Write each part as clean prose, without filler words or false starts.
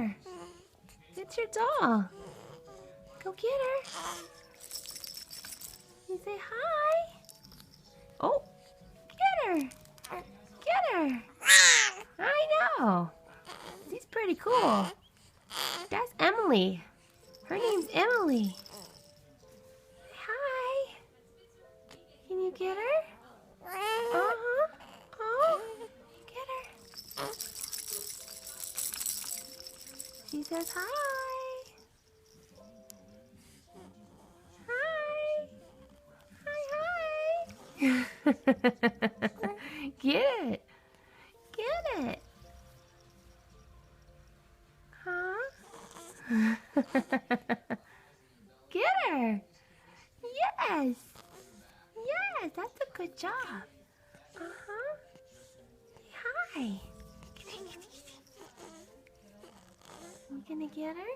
her. It's your doll. Go get her. You say hi. Oh, get her. Get her. I know. She's pretty cool. That's Emily. Her name's Emily. Hi. Can you get her? Uh-huh. Oh, get her. She says hi. Hi. Hi, hi. Get it. Get it. Huh? Get her. Yes. Yes, that's a good job. Uh-huh. Hi. You gonna get her?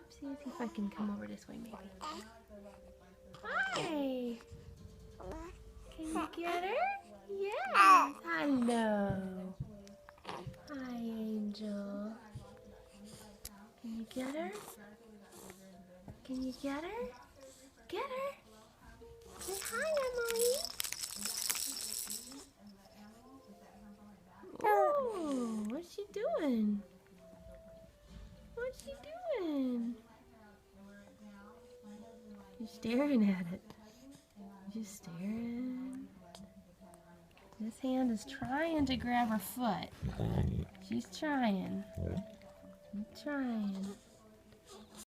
See if I can come over this way maybe. Hi. Can you get her? Yes. Hello. Hi, Angel. Can you get her? Can you get her? Get her. Say hi, Emily. Oh, what's she doing? What's she doing? She's staring at it. She's staring. This hand is trying to grab her foot. She's trying. Trying.